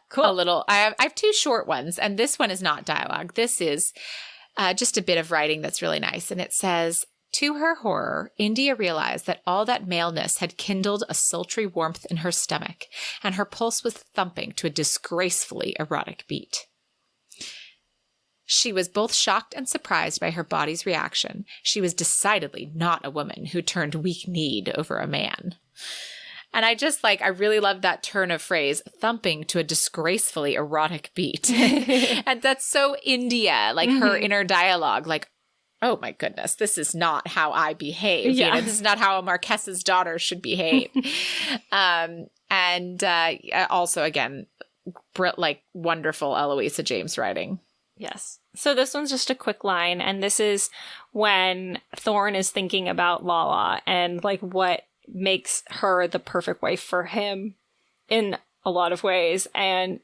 Cool. A little. I have 2 short ones, and this one is not dialogue. This is just a bit of writing that's really nice. And it says, to her horror, India realized that all that maleness had kindled a sultry warmth in her stomach, and her pulse was thumping to a disgracefully erotic beat. She was both shocked and surprised by her body's reaction. She was decidedly not a woman who turned weak-kneed over a man. And I really love that turn of phrase, thumping to a disgracefully erotic beat. And that's so India, like her inner dialogue, like, oh my goodness, this is not how I behave. Yeah. You know, this is not how a Marquess's daughter should behave. Also, again, wonderful Eloisa James writing. Yes. So this one's just a quick line, and this is when Thorn is thinking about Lala and what makes her the perfect wife for him in a lot of ways. And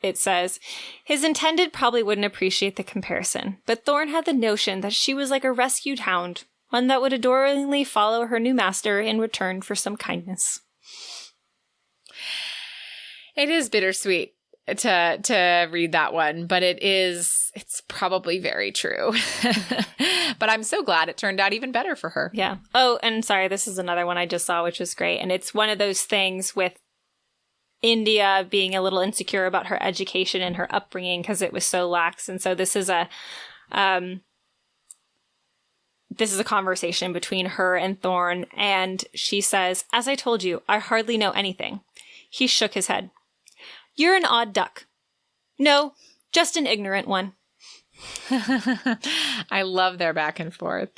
it says, his intended probably wouldn't appreciate the comparison, but Thorn had the notion that she was like a rescued hound, one that would adoringly follow her new master in return for some kindness. It is bittersweet to read that one, but it's probably very true. But I'm so glad it turned out even better for her. Yeah. Oh, and sorry, this is another one I just saw, which was great. And it's one of those things with India being a little insecure about her education and her upbringing because it was so lax. And so this is a conversation between her and Thorn, and she says, as I told you, I hardly know anything. He shook his head. You're an odd duck. No, just an ignorant one. I love their back and forth.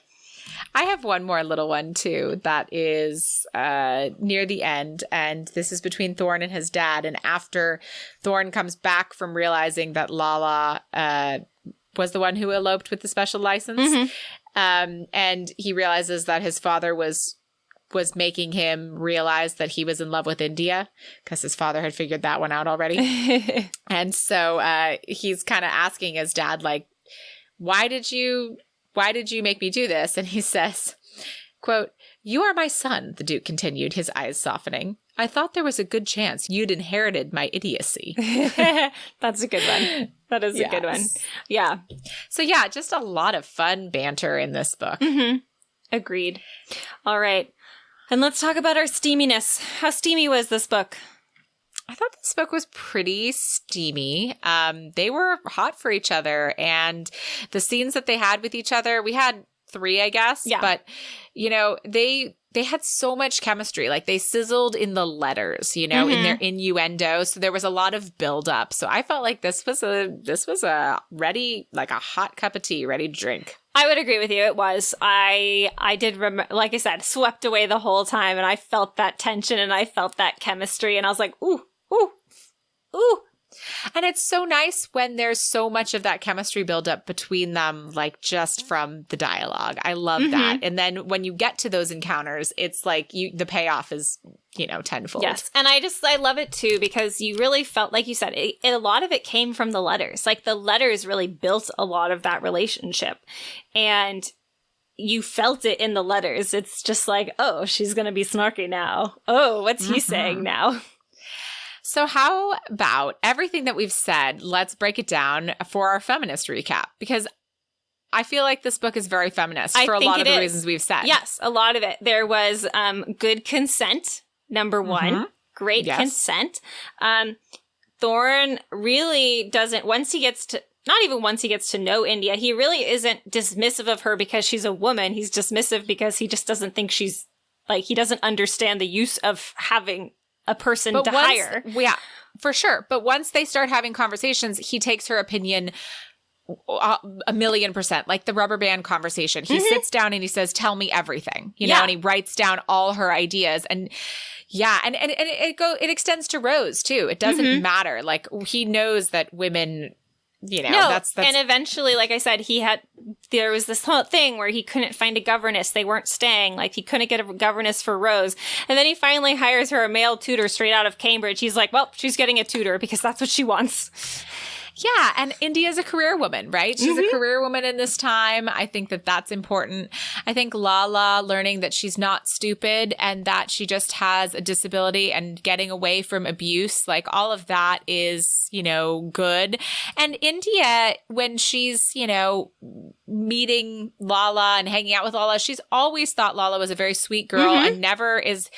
I have one more little one, too, that is near the end, and this is between Thorn and his dad, and after Thorn comes back from realizing that Lala was the one who eloped with the special license, and he realizes that his father was making him realize that he was in love with India because his father had figured that one out already. And so he's kind of asking his dad, why did you make me do this? And he says, quote, you are my son, the Duke continued, his eyes softening. I thought there was a good chance you'd inherited my idiocy. That's a good one. That is a good one. Yeah. So yeah, just a lot of fun banter in this book. Agreed. All right. And let's talk about our steaminess. How steamy was this book? I thought this book was pretty steamy. They were hot for each other, and the scenes that they had with each other, we had 3, I guess. Yeah. But, they had so much chemistry. They sizzled in the letters, in their innuendo. So there was a lot of buildup. So I felt like this was a ready, a hot cup of tea, ready to drink. I would agree with you. It was. I did remember, like I said, swept away the whole time, and I felt that tension and I felt that chemistry, and I was like, ooh, ooh, ooh. And it's so nice when there's so much of that chemistry buildup between them, just from the dialogue. I love that. And then when you get to those encounters, it's the payoff is, tenfold. Yes. And I love it too, because you really felt, like you said, a lot of it came from the letters. The letters really built a lot of that relationship. And you felt it in the letters. It's just oh, she's going to be snarky now. Oh, what's he saying now? So how about everything that we've said, let's break it down for our feminist recap, because I feel like this book is very feminist for a lot of the reasons we've said. Yes, a lot of it. There was good consent, number one. Great consent. Thorn really doesn't, not even once he gets to know India, he really isn't dismissive of her because she's a woman. He's dismissive because he just doesn't think she's Like, he doesn't understand the use of having a person to hire. Yeah, for sure. But once they start having conversations, he takes her opinion 1,000,000%, like the rubber band conversation. He sits down and he says, tell me everything, you know, and he writes down all her ideas. And and it extends to Rose too. It doesn't matter. Like, he knows that women, you know, that's and eventually, like I said, there was this whole thing where he couldn't find a governess. They weren't staying. Like, he couldn't get a governess for Rose. And then he finally hires her a male tutor straight out of Cambridge. He's like, well, she's getting a tutor because that's what she wants. Yeah, and India's a career woman, right? She's a career woman in this time. I think that that's important. I think Lala learning that she's not stupid and that she just has a disability and getting away from abuse, like all of that is, you know, good. And India, when she's, you know, meeting Lala and hanging out with Lala, she's always thought Lala was a very sweet girl and never is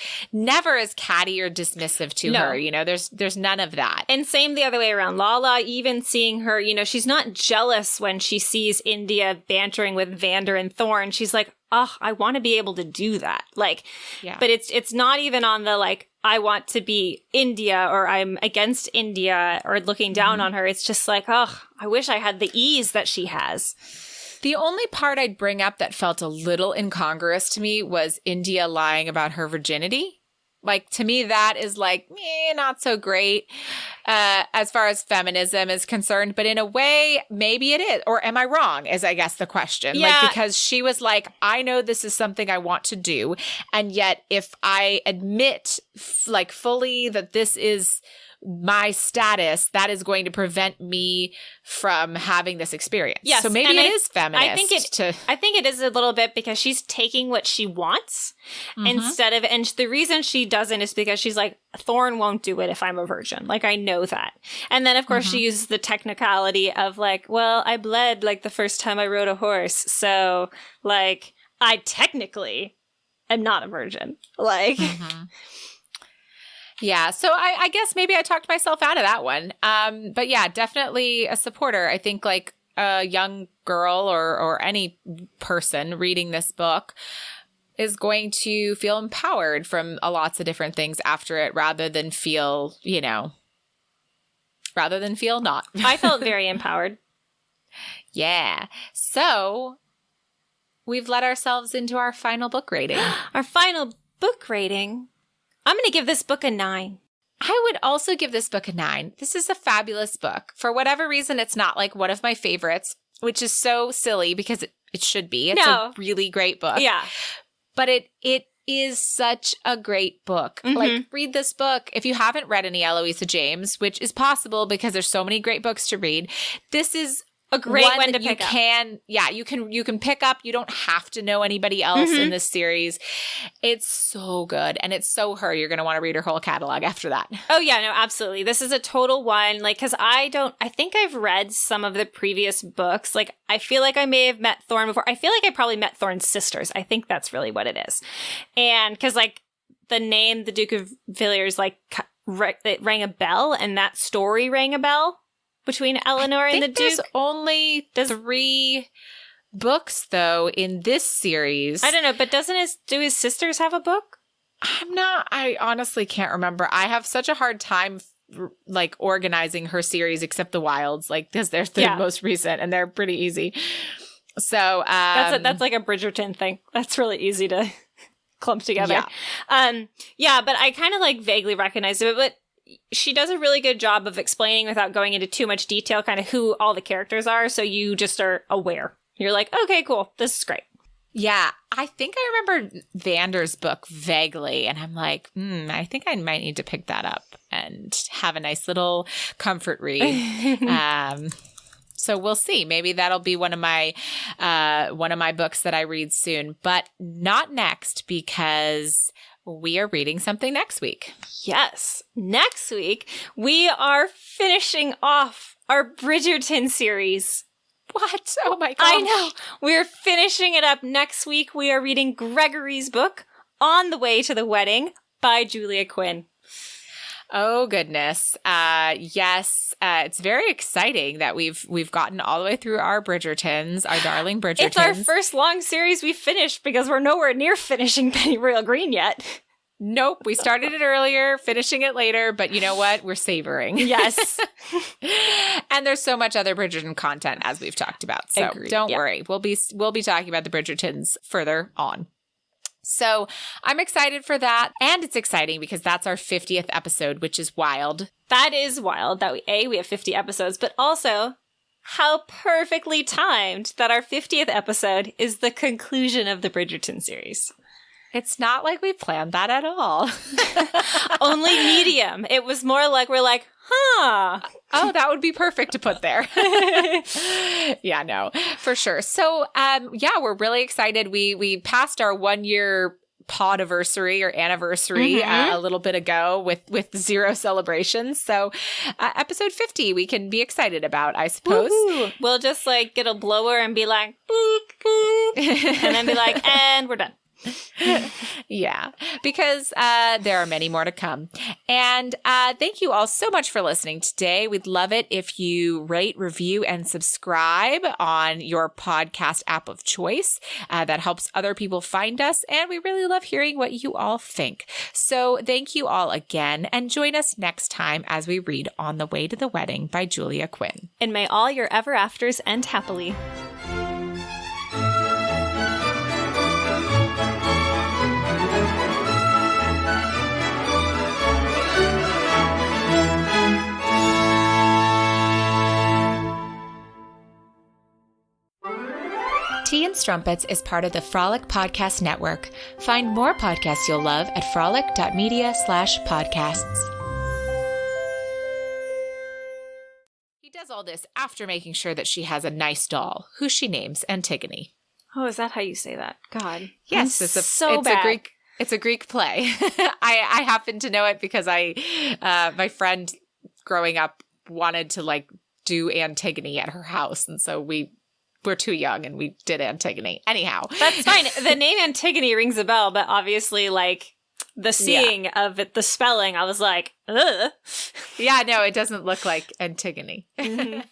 catty or dismissive to her. You know, there's none of that. And same the other way around. Lala, even seeing her, you know, she's not jealous when she sees India bantering with Vander and Thorn. She's like, oh, I want to be able to do that. Like, but it's not even on the, like, I want to be India or I'm against India or looking down on her. It's just like, oh, I wish I had the ease that she has. The only part I'd bring up that felt a little incongruous to me was India lying about her virginity. Like, to me, that is like, not so great as far as feminism is concerned. But in a way, maybe it is. Or am I wrong is, I guess, the question. Yeah. Like, because she was like, I know this is something I want to do. And yet, if I admit like fully that this is my status, that is going to prevent me from having this experience. Yes, so maybe it is feminist. I think it is a little bit because she's taking what she wants instead of, and the reason she doesn't is because she's like, Thorn won't do it if I'm a virgin. Like, I know that. And then of course she uses the technicality of like, well, I bled like the first time I rode a horse. So like, I technically am not a virgin. Like, yeah, so I guess maybe I talked myself out of that one. But yeah, definitely a supporter. I think like a young girl or any person reading this book is going to feel empowered from lots of different things after it rather than feel not. I felt very empowered. Yeah. So we've let ourselves into our final book rating. Our final book rating. I'm going to give this book a 9. I would also give this book a 9. This is a fabulous book. For whatever reason, it's not like one of my favorites, which is so silly because it should be. It's a really great book. Yeah. But it is such a great book. Like, read this book. If you haven't read any Eloisa James, which is possible because there's so many great books to read, this is a great one to pick up. You can pick up. You don't have to know anybody else in this series. It's so good. And it's so her. You're going to want to read her whole catalog after that. Oh, yeah. No, absolutely. This is a total one. Like, because I think I've read some of the previous books. Like, I feel like I may have met Thorn before. I feel like I probably met Thorn's sisters. I think that's really what it is. And because, like, the name, the Duke of Villiers, like, it rang a bell. And that story rang a bell. Between Eleanor and the Duke? There's only 3 books, though, in this series. I don't know, but do his sisters have a book? I honestly can't remember. I have such a hard time, like, organizing her series, except the Wilds, like, because they're the most recent, and they're pretty easy. So, that's like a Bridgerton thing. That's really easy to clump together. Yeah. But I kind of, like, vaguely recognize it, but she does a really good job of explaining without going into too much detail kind of who all the characters are, so you just are aware. You're like, okay, cool, this is great. Yeah, I think I remember Vander's book vaguely, and I'm like, I think I might need to pick that up and have a nice little comfort read. So we'll see. Maybe that'll be one of my books that I read soon, but not next because we are reading something next week. Yes. Next week, we are finishing off our Bridgerton series. What? Oh my gosh. I know. We're finishing it up next week. We are reading Gregory's book, On the Way to the Wedding by Julia Quinn. Oh goodness. Yes. It's very exciting that we've gotten all the way through our Bridgertons, our darling Bridgertons. It's our first long series we finished because we're nowhere near finishing Pennyroyal Green yet. Nope. We started it earlier, finishing it later, but you know what? We're savoring. Yes. And there's so much other Bridgerton content as we've talked about. So Agreed. Don't worry. We'll be talking about the Bridgertons further on. So I'm excited for that. And it's exciting because that's our 50th episode, which is wild. That is wild that we have 50 episodes, but also how perfectly timed that our 50th episode is the conclusion of the Bridgerton series. It's not like we planned that at all. Only medium. It was more like we're like, huh. Oh, that would be perfect to put there. Yeah, no, for sure. So, yeah, we're really excited. We passed our 1 year podiversary or anniversary a little bit ago with 0 celebrations. So episode 50 we can be excited about, I suppose. Woo-hoo. We'll just like get a blower and be like, boop, boop, and then be like, and we're done. Yeah, because there are many more to come. And thank you all so much for listening today. We'd love it if you rate, review, and subscribe on your podcast app of choice. That helps other people find us, and we really love hearing what you all think. So thank you all again, and join us next time as we read On the Way to the Wedding by Julia Quinn. And may all your ever afters end happily. Tea and Strumpets is part of the Frolic Podcast Network. Find more podcasts you'll love at frolic.media/podcasts. He does all this after making sure that she has a nice doll, who she names Antigone. Oh, is that how you say that? God. Yes, it's a Greek play. I happen to know it because my friend growing up wanted to like do Antigone at her house, and so we're too young and we did Antigone. Anyhow. That's fine. The name Antigone rings a bell, but obviously like the seeing of it, the spelling, I was like, ugh. Yeah, no, it doesn't look like Antigone. Mm-hmm.